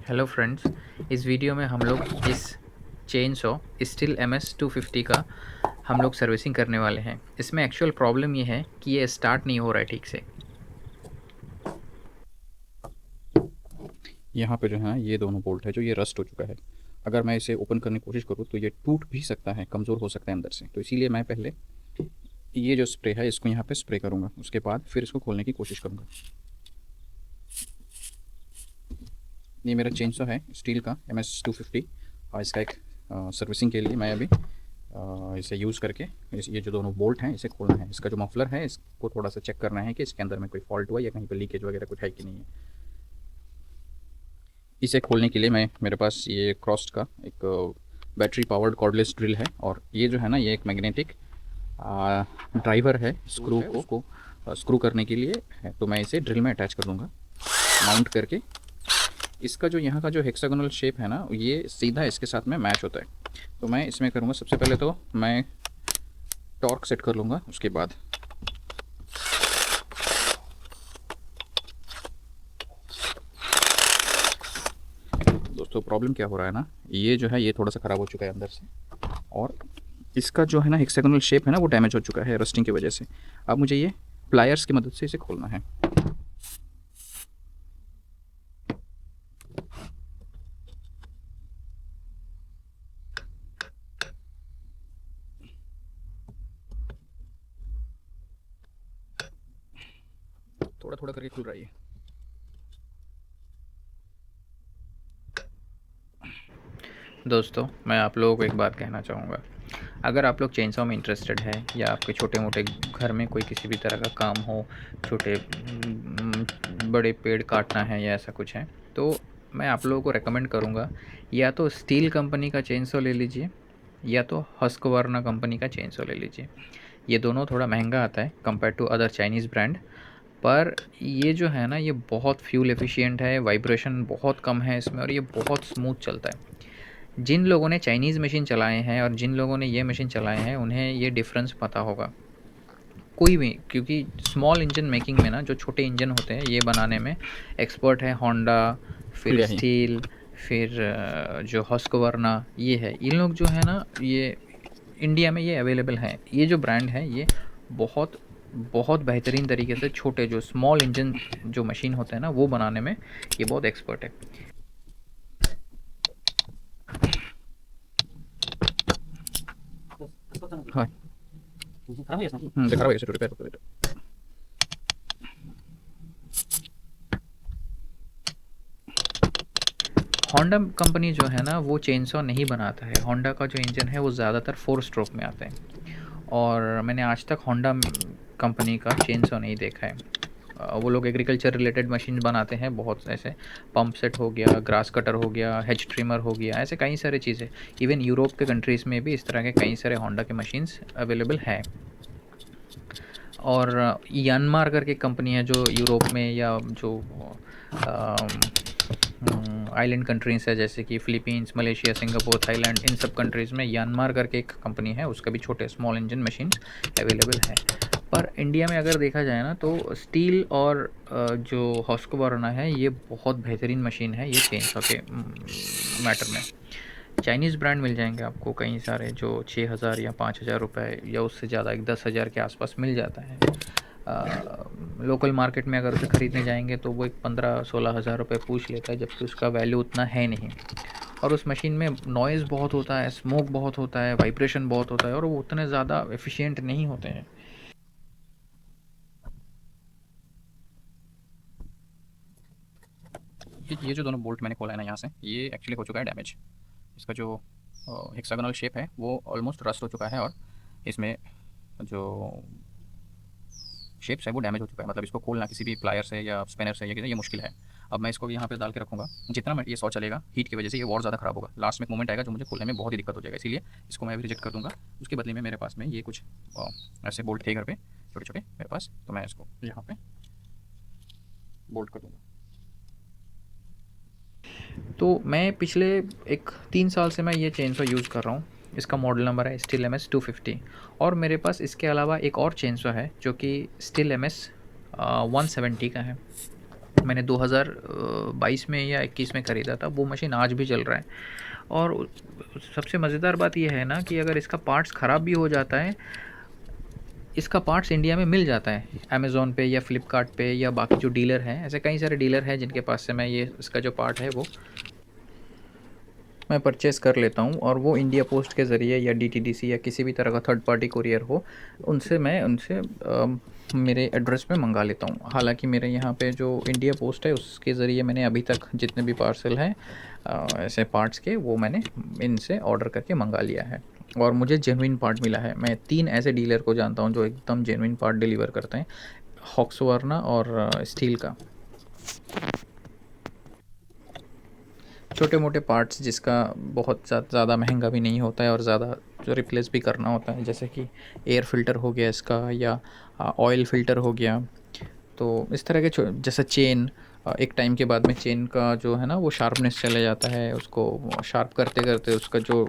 Hello friends, इस video में हम लोग इस चेन सॉ स्टील MS-250 का हम लोग सर्विसिंग करने वाले हैं। इसमें एक्चुअल प्रॉब्लम ये है कि ये स्टार्ट नहीं हो रहा है ठीक से। यहाँ पे जो है ना ये दोनों बोल्ट है जो ये रस्ट हो चुका है। अगर मैं इसे ओपन करने की कोशिश करूँ तो ये टूट भी सकता है, कमज़ोर हो सकता है अंदर से। तो इसीलिए मैं पहले ये जो स्प्रे है इसको यहाँ पे स्प्रे करूँगा, उसके बाद फिर इसको खोलने की कोशिश करूँगा। ये मेरा चेंसॉ है स्टील का MS-250 और इसका एक सर्विसिंग के लिए मैं अभी इसे यूज़ करके ये जो दोनों बोल्ट हैं इसे खोलना है। इसका जो मफलर है इसको थोड़ा सा चेक करना है कि इसके अंदर में कोई फॉल्ट हुआ या कहीं पर लीकेज वगैरह कुछ है कि नहीं है। इसे खोलने के लिए मेरे पास ये क्रॉस्ट का एक बैटरी पावर्ड कॉर्डलेस ड्रिल है, और ये जो है ना ये एक मैग्नेटिक ड्राइवर है स्क्रू को उसको स्क्रू करने के लिए है। तो मैं इसे ड्रिल में अटैच कर दूँगा माउंट करके। इसका जो यहाँ का जो हेक्सागोनल शेप है ना ये सीधा इसके साथ में मैच होता है। तो मैं इसमें करूँगा, सबसे पहले तो मैं टॉर्क सेट कर लूँगा। उसके बाद दोस्तों प्रॉब्लम क्या हो रहा है ना, ये जो है ये थोड़ा सा ख़राब हो चुका है अंदर से, और इसका जो है ना हेक्सागोनल शेप है ना वो डैमेज हो चुका है रस्टिंग की वजह से। अब मुझे ये प्लायर्स की मदद से इसे खोलना है। थोड़ा थोड़ा करके खुल रहा है ये। दोस्तों, मैं आप लोगों को एक बात कहना चाहूँगा। अगर आप लोग चेनसॉ में इंटरेस्टेड है या आपके छोटे मोटे घर में कोई किसी भी तरह का काम हो, छोटे बड़े पेड़ काटना है या ऐसा कुछ है, तो मैं आप लोगों को रेकमेंड करूँगा या तो स्टील कंपनी का चेनसॉ ले लीजिए या तो हस्कवर्ना कंपनी का चेनसॉ ले लीजिए। ये दोनों थोड़ा महंगा आता है compare to other Chinese brand, पर ये जो है ना ये बहुत फ्यूल एफिशिएंट है, वाइब्रेशन बहुत कम है इसमें और ये बहुत स्मूथ चलता है। जिन लोगों ने चाइनीज़ मशीन चलाए हैं और जिन लोगों ने ये मशीन चलाए हैं उन्हें ये डिफरेंस पता होगा। कोई भी, क्योंकि स्मॉल इंजन मेकिंग में ना जो छोटे इंजन होते हैं ये बनाने में एक्सपर्ट है होंडा, खुल फिर गया ही। स्टील, फिर जो हस्कवर्ना ये है, इन लोग जो है ना ये इंडिया में ये अवेलेबल हैं। ये जो ब्रांड है ये बहुत बहुत बेहतरीन तरीके से छोटे जो स्मॉल इंजन जो मशीन होते हैं ना वो बनाने में ये बहुत एक्सपर्ट है। हाँ। खराब है रिपेयर कर देते। होंडा कंपनी जो है ना वो चेनसॉ नहीं बनाता है। होंडा का जो इंजन है वो ज़्यादातर 4 स्ट्रोक में आता है और मैंने आज तक होंडा कंपनी का चेनसॉ नहीं देखा है। वो लोग एग्रीकल्चर रिलेटेड मशीन बनाते हैं बहुत, ऐसे पंप सेट हो गया, ग्रास कटर हो गया, हेज ट्रिमर हो गया, ऐसे कई सारे चीज़ें। इवन यूरोप के कंट्रीज़ में भी इस तरह के कई सारे होंडा के मशीन्स अवेलेबल है। और यानमार करके कंपनी है जो यूरोप में या जो आइलैंड कंट्रीज़ है जैसे कि फ़िलीपींस, मलेशिया, सिंगापुर, थाईलैंड, इन सब कंट्रीज़ में यानमार करके एक कंपनी है, उसका भी छोटे स्मॉल इंजन मशीन्स अवेलेबल है। पर इंडिया में अगर देखा जाए ना तो स्टील और जो हस्कवर्ना है ये बहुत बेहतरीन मशीन है ये चेनसॉ के मैटर में। चाइनीज़ ब्रांड मिल जाएंगे आपको कई सारे जो 6,000 या 5,000 रुपये या उससे ज़्यादा, एक 10,000 के आसपास मिल जाता है। लोकल मार्केट में अगर उसे ख़रीदने जाएंगे तो वो एक 15-16 हज़ार रुपये पूछ लेता है, जबकि उसका वैल्यू उतना है नहीं। और उस मशीन में नॉइज़ बहुत होता है, स्मोक बहुत होता है, वाइब्रेशन बहुत होता है और वो उतने ज़्यादा एफिशिएंट नहीं होते हैं। ये जो दोनों बोल्ट मैंने खोला है ना यहाँ से, ये एक्चुअली हो चुका है डैमेज। इसका जो हेक्सागोनल शेप है वो ऑलमोस्ट रस्ट हो चुका है, और इसमें जो शेप्स है वो डैमेज हो चुका है। मतलब इसको खोलना किसी भी प्लायर से या स्पेनर से या ये मुश्किल है। अब मैं इसको यहाँ पे डाल के रखूँगा। जितना मैं ये 100 चलेगा हीट की वजह से ये और ज़्यादा ख़राब होगा। लास्ट में एक मोमेंट आएगा जो मुझे खोलने में बहुत ही दिक्कत हो जाएगा, इसीलिए इसको मैं अभी रिजेक्ट कर दूँगा। उसके बदले में मेरे पास में ये कुछ ऐसे बोल्ट थे घर पे छोटे छोटे मेरे पास, तो मैं इसको यहाँ पे बोल्ट कर दूँगा। तो मैं पिछले एक 3 साल से मैं ये चेनसॉ यूज़ कर रहा हूँ। इसका मॉडल नंबर है स्टील MS-250 और मेरे पास इसके अलावा एक और चेनसॉ है जो कि स्टील MS 170 का है। मैंने 2022 में या 21 में ख़रीदा था, वो मशीन आज भी चल रहा है। और सबसे मज़ेदार बात ये है ना कि अगर इसका पार्ट्स ख़राब भी हो जाता है, इसका पार्ट्स इंडिया में मिल जाता है अमेज़न पे या फ्लिपकार्ट पे, या बाकी जो डीलर हैं, ऐसे कई सारे डीलर हैं जिनके पास से मैं ये इसका जो पार्ट है वो मैं परचेज़ कर लेता हूँ, और वो इंडिया पोस्ट के ज़रिए या डीटीडीसी या किसी भी तरह का थर्ड पार्टी कुरियर हो, उनसे मेरे एड्रेस पे मंगा लेता हूँ। हालांकि मेरे यहाँ पे जो इंडिया पोस्ट है उसके ज़रिए मैंने अभी तक जितने भी पार्सल हैं ऐसे पार्ट्स के, वो मैंने इनसे ऑर्डर करके मंगा लिया है, और मुझे जेन्युइन पार्ट मिला है। मैं 3 ऐसे डीलर को जानता हूँ जो एकदम जेन्युइन पार्ट डिलीवर करते हैं, हॉक्सवार्ना और स्टील का। छोटे मोटे पार्ट्स जिसका बहुत ज़्यादा महंगा भी नहीं होता है, और ज़्यादा जो रिप्लेस भी करना होता है, जैसे कि एयर फ़िल्टर हो गया इसका, या ऑयल फ़िल्टर हो गया। तो इस तरह के जैसे चेन, एक टाइम के बाद में चेन का जो है ना वो शार्पनेस चले जाता है, उसको शार्प करते करते उसका जो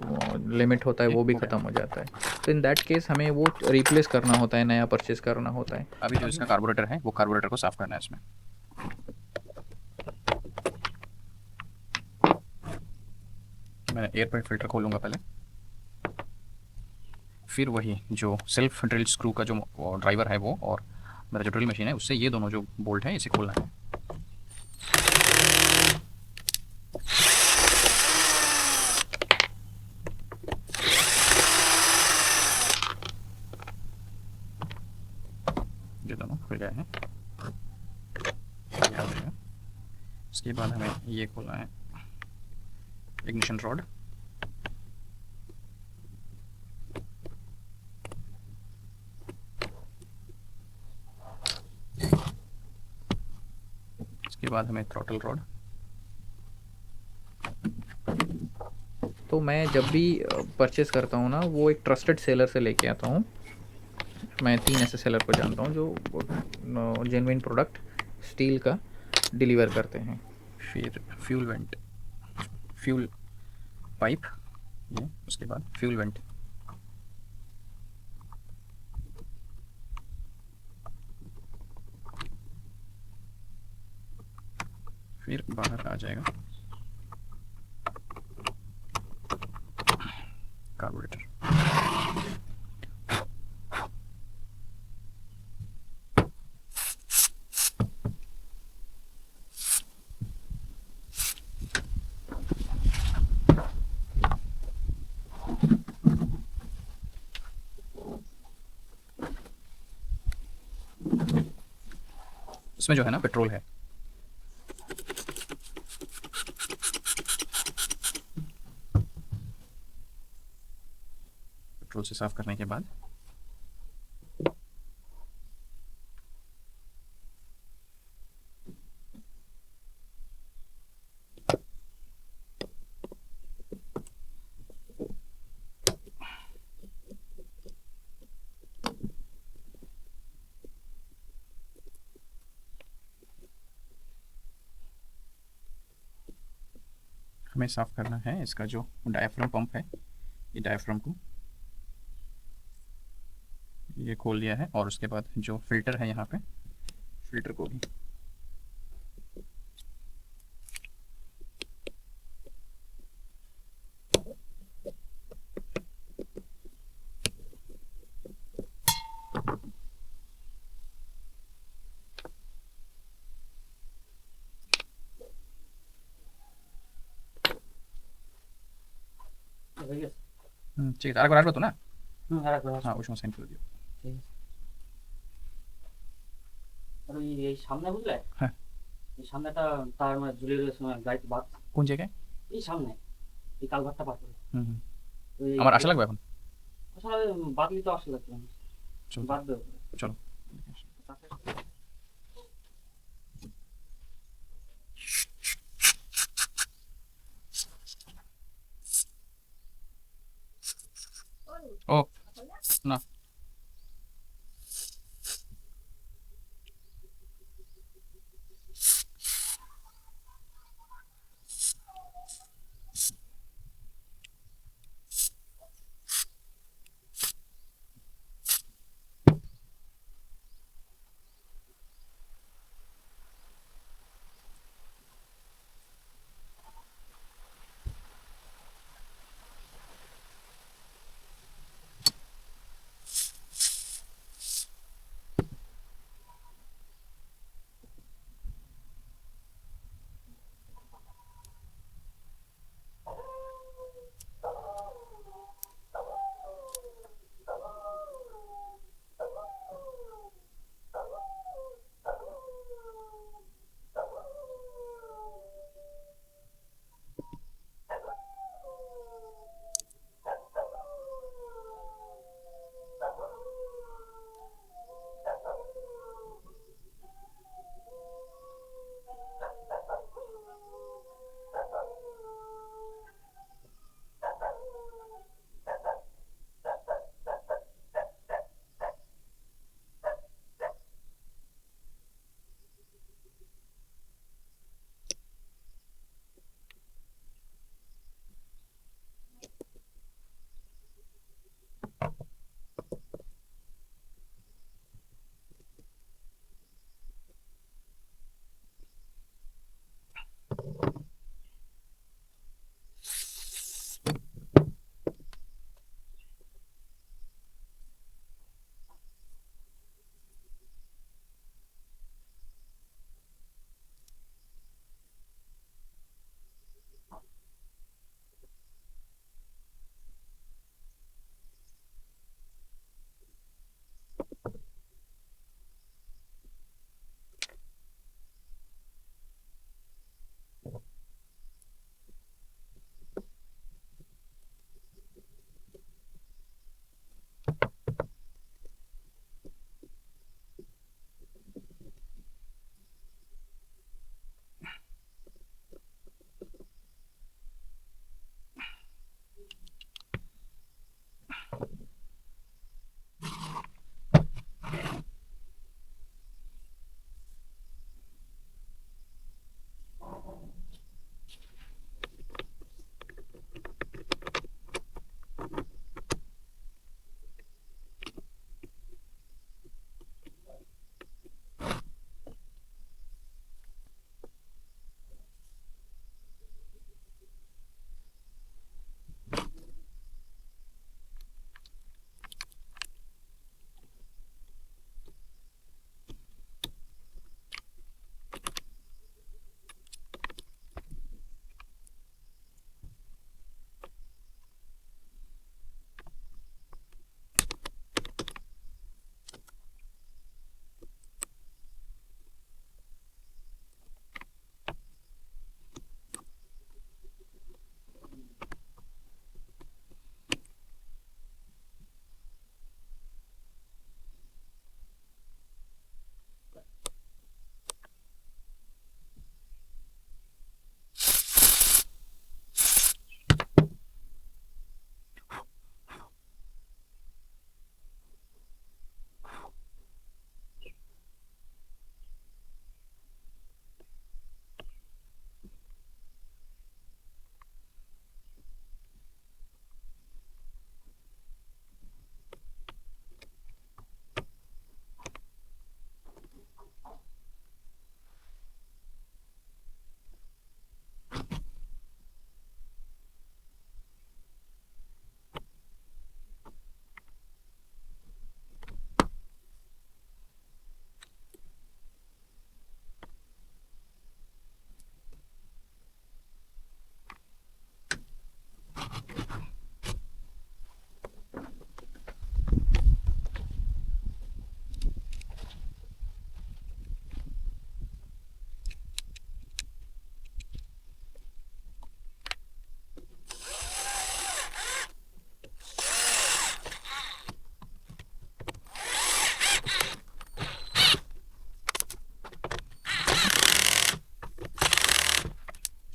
लिमिट होता है ये वो भी हो गया। ख़त्म हो जाता है। तो इन दैट केस हमें वो रिप्लेस करना होता है, नया परचेज़ करना होता है। अभी जो इसका कार्बोरेटर है वो कार्बोरेटर को साफ़ करना है इसमें। मैं एयर फ़िल्टर खोलूँगा पहले, फिर वही जो सेल्फ ड्रिल स्क्रू का जो ड्राइवर है वो, और मेरा जो ड्रिल मशीन है उससे ये दोनों जो बोल्ट हैं इसे खोलना है। ये दोनों खुल गए हैं। ये आ जाएगा। इसके बाद हमें ये खोलना है, इग्निशन रॉड। इसके बाद हमें थ्रॉटल रॉड। तो मैं जब भी परचेज़ करता हूँ ना, वो एक ट्रस्टेड सेलर से लेके आता हूँ। मैं 3 ऐसे सेलर को जानता हूँ जो जेन्युइन प्रोडक्ट स्टील का डिलीवर करते हैं। फिर फ्यूल वेंट, फ्यूल पाइप, ये उसके बाद फ्यूल वेंट। फिर बाहर आ जाएगा कार्बोरेटर। इसमें जो है ना पेट्रोल है। पेट्रोल से साफ़ करने के बाद हमें साफ़ करना है इसका जो डायाफ्राम पंप है। ये डायाफ्राम को ये खोल दिया है, और उसके बाद जो फिल्टर है यहाँ पे, फिल्टर को भी ঠিক আছে। আরেকবার আসবে তো না? আরেকবার হ্যাঁ, আসবো। ওই সময় সাইন করে দিও। ঠিক আছে। আর ওই এই সামনে বুঝলে, হ্যাঁ। এই সামনেটা তার মানে ঝুলিয়ে রয়েছে গাড়িতে বাদ, কোন জায়গায়? এই সামনে এই কালভারটা পার করে হুম, হুম। ওই আমার আসা লাগবে এখন? আসলে বাদলি তো আসলে লাগবে না, চলো, বাদ দেবো। চলো। ও না,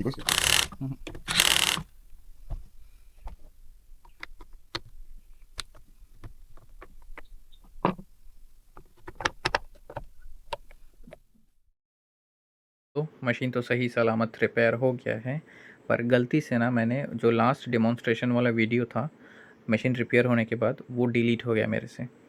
तो मशीन तो सही सलामत रिपेयर हो गया है, पर गलती से ना मैंने जो लास्ट डेमोंस्ट्रेशन वाला वीडियो था मशीन रिपेयर होने के बाद वो डिलीट हो गया मेरे से।